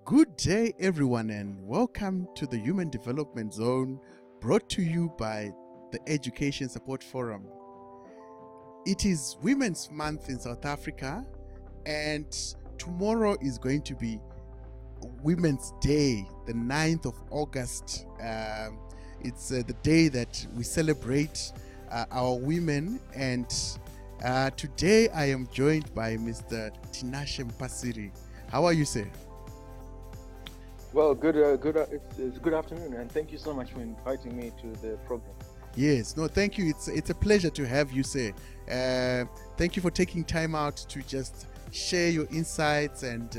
Good day, everyone, and welcome to the Human Development Zone, brought to you by the Education Support Forum. It is Women's Month in South Africa, and tomorrow is going to be Women's Day, the 9th of August. It's the day that we celebrate our women, and today I am joined by Mr. Tinashe Mpasiri. How are you, sir? Well, it's good afternoon, and thank you so much for inviting me to the program. Yes, no, thank you. It's a pleasure to have you, sir. Thank you for taking time out to just share your insights and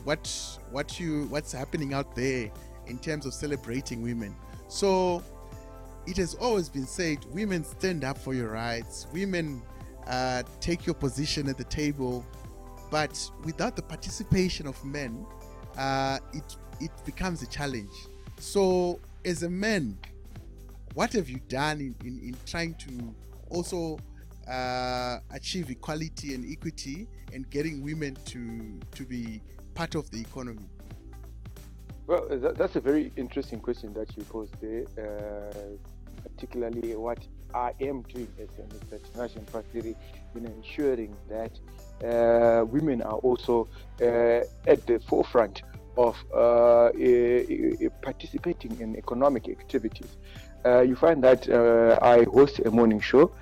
what's happening out there in terms of celebrating women. So it has always been said, women stand up for your rights. Women take your position at the table, but without the participation of men, it becomes a challenge. So as a man, what have you done in trying to also achieve equality and equity and getting women to be part of the economy? Well, that's a very interesting question that you posed there, particularly what I am doing as Mr. Tinashe Mpasiri in ensuring that women are also at the forefront of participating in economic activities. You find that I host a morning show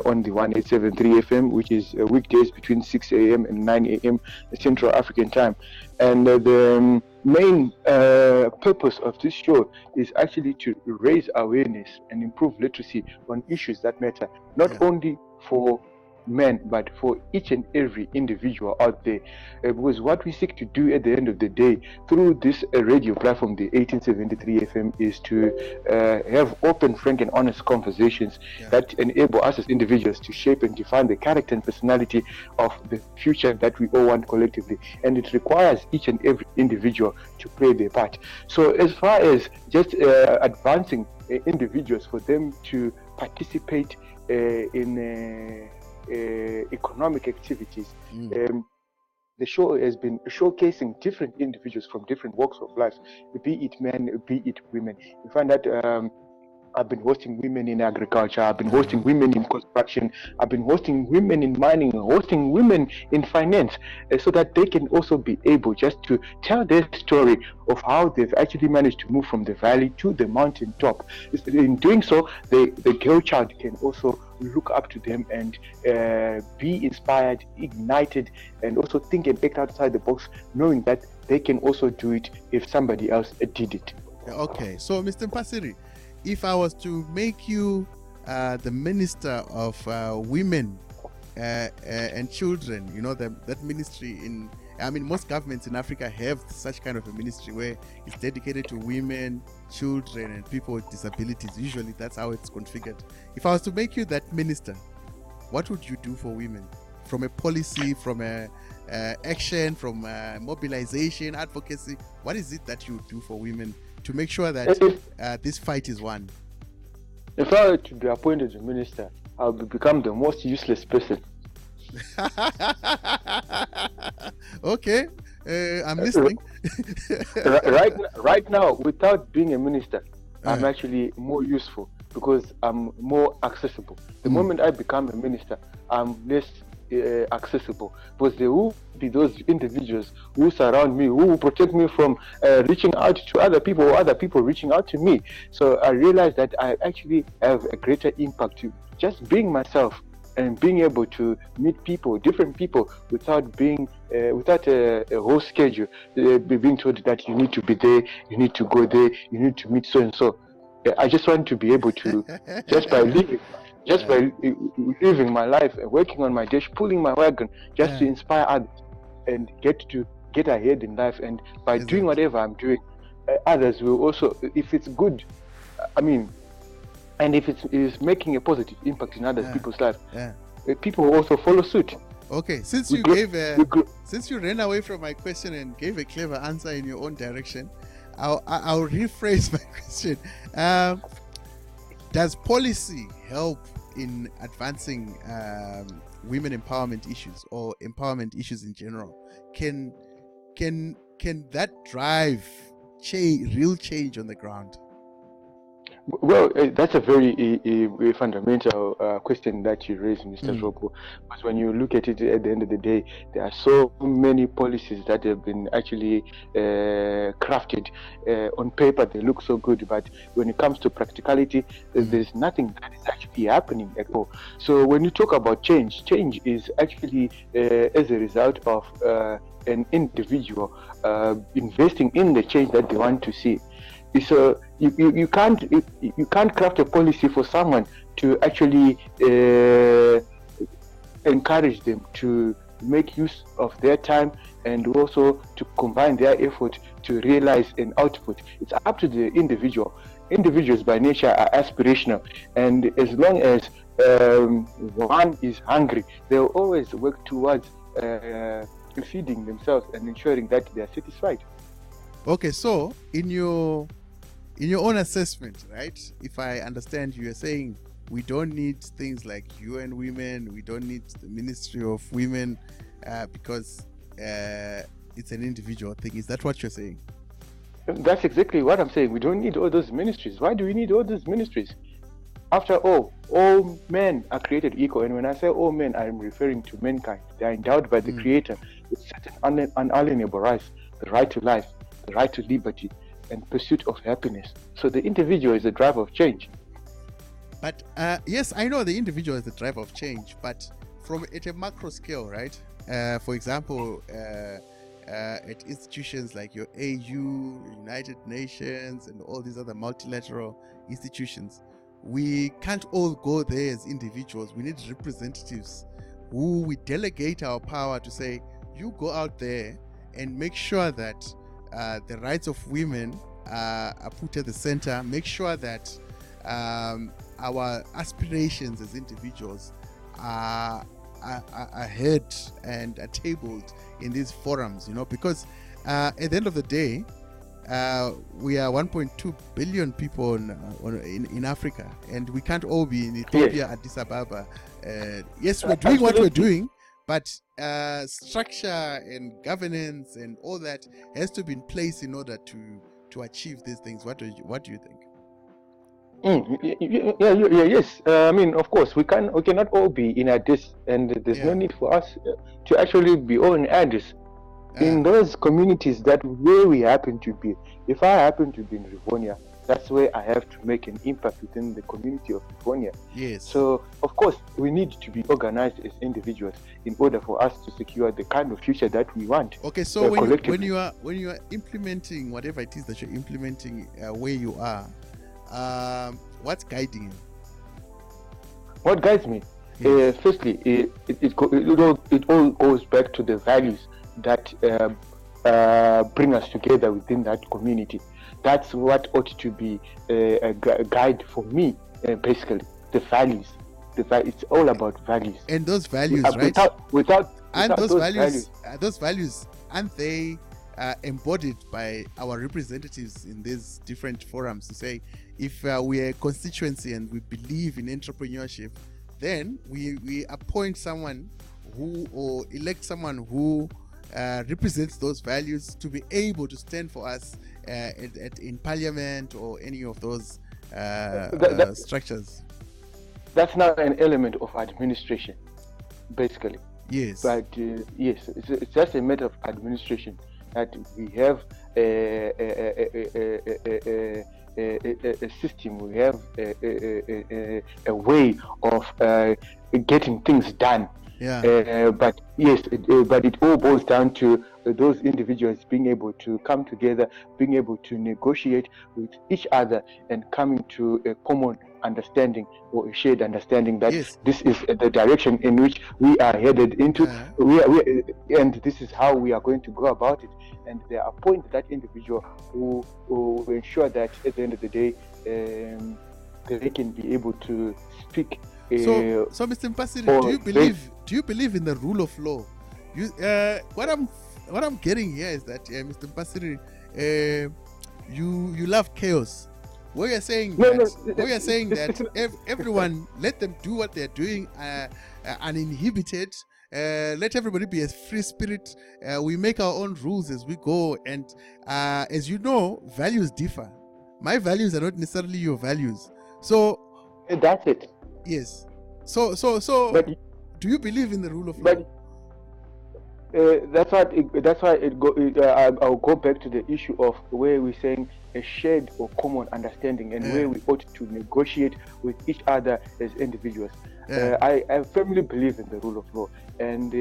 on the 1873 FM, which is weekdays between 6 a.m. and 9 a.m. Central African time. And the main purpose of this show is actually to raise awareness and improve literacy on issues that matter, not only for men, but for each and every individual out there. Because what we seek to do at the end of the day through this radio platform, the 1873 FM, is to have open, frank and honest conversations that enable us as individuals to shape and define the character and personality of the future that we all want collectively. And it requires each and every individual to play their part. So as far as just advancing individuals for them to participate in economic activities, the show has been showcasing different individuals from different walks of life, be it men, be it women. You find that I've been hosting women in agriculture, I've been hosting women in construction, I've been hosting women in mining, hosting women in finance, so that they can also be able just to tell their story of how they've actually managed to move from the valley to the mountain top. In doing so, the girl child can also look up to them and be inspired, ignited, and also think and act outside the box, knowing that they can also do it if somebody else did it. Okay, so Mr. Mpasiri, if I was to make you the Minister of Women and Children, you know, that ministry most governments in Africa have such kind of a ministry where it's dedicated to women, children, and people with disabilities. Usually that's how it's configured. If I was to make you that minister, what would you do for women? From a policy, from a action, from mobilization, advocacy, what is it that you would do for women to make sure that this fight is won? If I were to be appointed as minister, I would become the most useless person. Okay, I'm listening. right now, without being a minister, I'm actually more useful because I'm more accessible. The moment I become a minister, I'm less accessible, because there will be those individuals who surround me, who will protect me from reaching out to other people or other people reaching out to me. So I realized that I actually have a greater impact to just being myself and being able to meet people, different people, without being without a whole schedule, being told that you need to be there, you need to go there, you need to meet so and so. I just want to be able to just by living my life, working on my dish, pulling my wagon, just to inspire others and get ahead in life. And by doing whatever I'm doing, others will also, if it's good, and if it is making a positive impact in other people's life, people will also follow suit. Okay, since you ran away from my question and gave a clever answer in your own direction, I'll rephrase my question. Does policy help in advancing women empowerment issues or empowerment issues in general? Can can that drive real change on the ground? Well, that's a very fundamental question that you raised, Mr. Zopo. Because when you look at it, at the end of the day, there are so many policies that have been actually crafted. On paper, they look so good, but when it comes to practicality, there's nothing that is actually happening at all. So when you talk about change is actually as a result of an individual investing in the change that they want to see. So you can't craft a policy for someone to actually encourage them to make use of their time and also to combine their effort to realize an output. It's up to the individual. Individuals by nature are aspirational, and as long as one is hungry, they'll always work towards feeding themselves and ensuring that they are satisfied. Okay, so in your own assessment, right? If I understand you, you're saying we don't need things like UN Women, we don't need the Ministry of Women because it's an individual thing. Is that what you're saying? That's exactly what I'm saying. We don't need all those ministries. Why do we need all those ministries? After all men are created equal. And when I say all men, I'm referring to mankind. They are endowed by the Creator with certain unalienable rights: the right to life, the right to liberty, and pursuit of happiness. So the individual is the driver of change. But yes, I know the individual is the driver of change, but at a macro scale, right? For example, at institutions like your AU, United Nations, and all these other multilateral institutions, we can't all go there as individuals. We need representatives who we delegate our power to say, you go out there and make sure that the rights of women are put at the center. Make sure that our aspirations as individuals are heard and are tabled in these forums, because at the end of the day, we are 1.2 billion people in Africa, and we can't all be in Ethiopia, Addis Ababa. Yes, we're doing what we're doing, but structure and governance and all that has to be in place in order to achieve these things. What do you think? Yes. I mean, of course, we cannot all be in Addis, and there's no need for us to actually be all in Addis. In those communities where we happen to be, if I happen to be in Rivonia, that's where I have to make an impact within the community of Rivonia. Yes. So, of course, we need to be organized as individuals in order for us to secure the kind of future that we want. Okay, so when you are implementing whatever it is that you're implementing where you are, what's guiding you? What guides me? Yes. Firstly, it all goes back to the values that bring us together within that community. That's what ought to be a guide for me, basically. The values. It's all about values. And those values, right? Those values, aren't they embodied by our representatives in these different forums to say, if we are a constituency and we believe in entrepreneurship, then we appoint someone or elect someone who represents those values to be able to stand for us in parliament or any of those structures. That's not an element of administration, basically. Yes. But yes, it's just a matter of administration that we have a system, we have a way of getting things done. Yeah. But yes, but it all boils down to those individuals being able to come together, being able to negotiate with each other, and coming to a common understanding or a shared understanding that this is the direction in which we are headed into. And this is how we are going to go about it. And they appoint that individual who ensure that at the end of the day, they can be able to speak. So Mr. Mpasiri, do you believe in the rule of law? What I'm getting here is that Mr. Mpasiri, you love chaos. What you're saying that everyone, let them do what they're doing uninhibited, let everybody be a free spirit. We make our own rules as we go. And as you know, values differ. My values are not necessarily your values. So that's it. Yes. So But do you believe in the rule of law? I'll go back to the issue of where we're saying a shared or common understanding, and where we ought to negotiate with each other as individuals. I firmly believe in the rule of law, and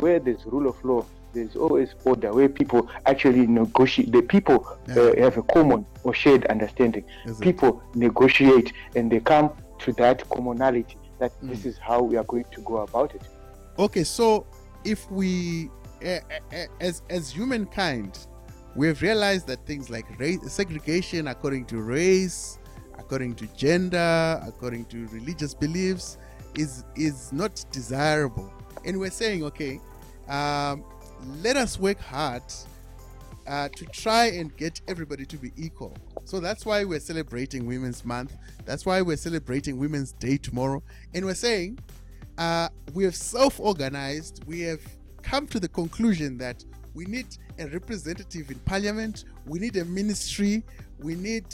where there's rule of law, there's always order, where people actually negotiate. The people have a common or shared understanding. People negotiate, and they come to that commonality that this is how we are going to go about it. Okay, so if we, as humankind, we have realized that things like segregation according to race, according to gender, according to religious beliefs, is not desirable. And we're saying, okay, let us work hard to try and get everybody to be equal. So that's why we're celebrating Women's Month. That's why we're celebrating Women's Day tomorrow. And we're saying we have self-organized. We have come to the conclusion that we need a representative in parliament. We need a ministry. We need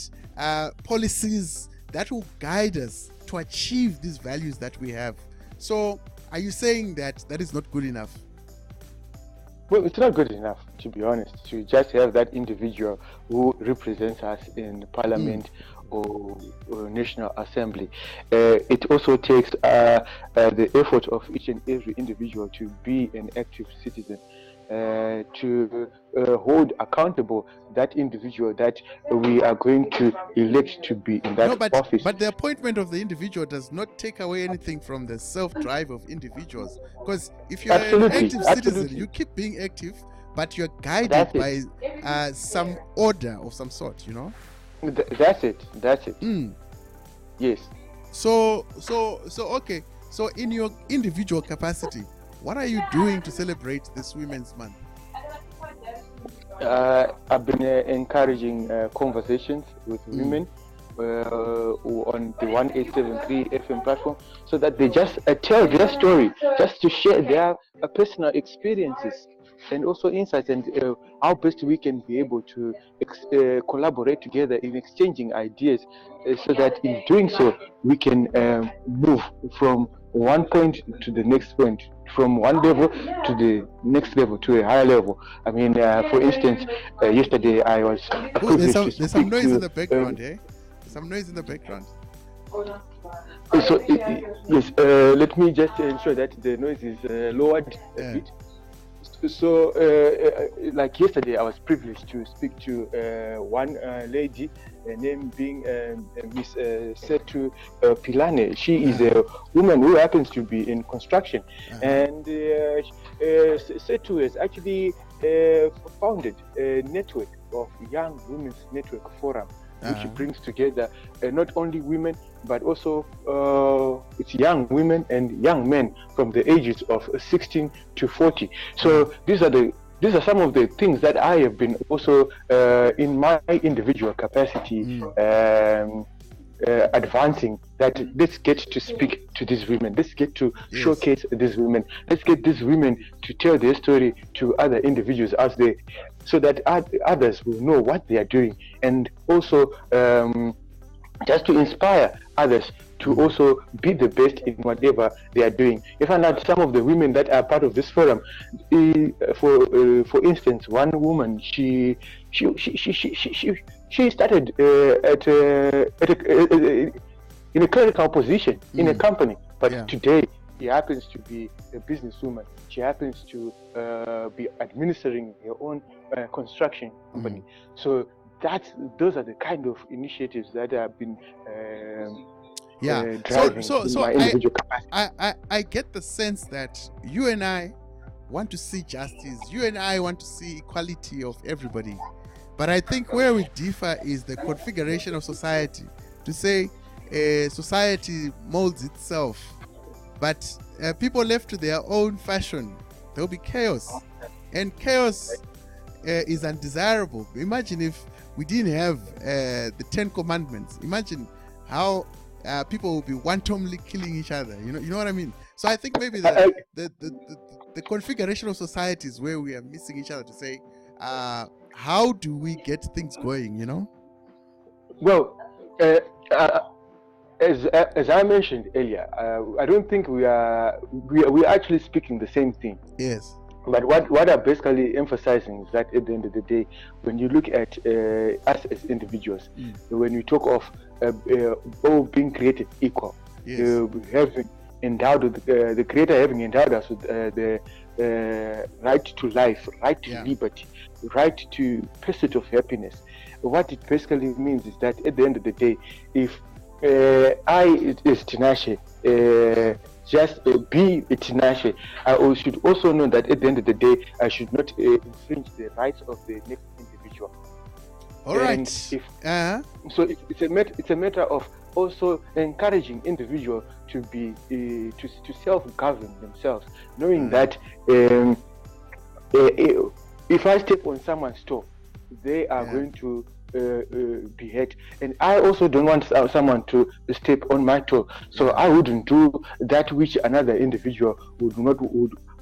policies that will guide us to achieve these values that we have. So are you saying that that is not good enough? Well, it's not good enough, to be honest, to just have that individual who represents us in parliament or National Assembly. It also takes the effort of each and every individual to be an active citizen, to hold accountable that individual that we are going to elect to be in that office. But the appointment of the individual does not take away anything from the self-drive of individuals. Because if you're an active citizen, you keep being active, but you're guided by some order of some sort, you know? That's it. Yes. So okay. So in your individual capacity, what are you doing to celebrate this Women's Month? I've been encouraging conversations with women on the 1873 FM platform, so that they just tell their story, just to share their personal experiences and also insights, and how best we can be able to collaborate together in exchanging ideas, so that in doing so we can move from one point to the next point, from one level to the next level, to a higher level. I mean, for instance, yesterday I was there's some noise in the background, some noise in the background. So yes, let me just ensure that the noise is lowered a bit. So like yesterday, I was privileged to speak to one lady, her name being Miss Setu Pilane. She is a woman who happens to be in construction, and Setu has actually founded a network of Young Women's Network Forum, which brings together not only women, but also it's young women and young men from the ages of 16 to 40. So these are some of the things that I have been also in my individual capacity advancing, that let's get to speak to these women, let's get to showcase these women, let's get these women to tell their story to other individuals out there, so that others will know what they are doing, and also just to inspire others to also be the best in whatever they are doing. If I not some of the women that are part of this forum, for instance, one woman, she started in a clerical position in a company, but today she happens to be a businesswoman. She happens to be administering her own construction company. So those are the kind of initiatives that have been driving my individual capacity. I get the sense that you and I want to see justice. You and I want to see equality of everybody. But I think where we differ is the configuration of society. To say society molds itself, but people left to their own fashion, there will be chaos. And chaos is undesirable. Imagine if we didn't have the 10 Commandments. Imagine how people will be wantonly killing each other. You know what I mean? So I think maybe the configuration of societies where we are missing each other to say, how do we get things going, you know? Well, as I mentioned earlier, I don't think we are actually speaking the same thing. Yes. But what I'm basically emphasizing is that at the end of the day, when you look at us as individuals, when we talk of all being created equal, having endowed with, the Creator having endowed us with the right to life, right to liberty, right to pursuit of happiness. What it basically means is that at the end of the day, if it is Tinashe, just be a Tinashe, I should also know that at the end of the day, I should not infringe the rights of the next individual. All right. So it's a matter of also encouraging individuals to be to self-govern themselves, knowing that if I step on someone's toe, they are going to be hurt, and I also don't want someone to step on my toe, so I wouldn't do that which another individual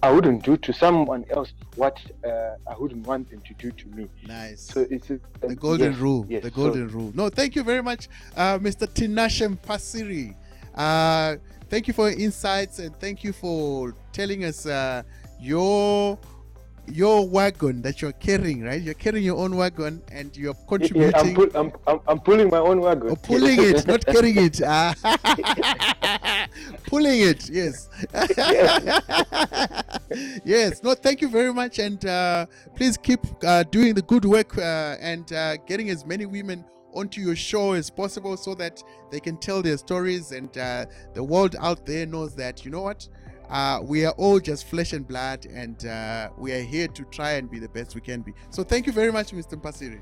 I wouldn't do to someone else what I wouldn't want them to do to me. Nice. So it's the golden rule. Yes, the golden rule. No, thank you very much, Mr. Tinashe Mpasiri. Thank you for your insights, and thank you for telling us your wagon that you're carrying, right? You're carrying your own wagon and you're contributing. Yeah, I'm pulling my own wagon. Oh, pulling it, not carrying it. Pulling it, yes. Yes. No, thank you very much, and please keep doing the good work and getting as many women onto your show as possible so that they can tell their stories, and the world out there knows that, you know what, we are all just flesh and blood, and we are here to try and be the best we can be. So thank you very much, Mr. Mpasiri.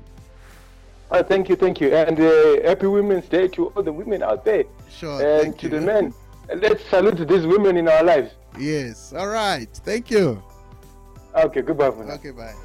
Thank you, and happy Women's Day to all the women out there. Sure. And to the men, let's salute these women in our lives. Yes. All right. Thank you. Okay. Goodbye for now. Okay. Bye.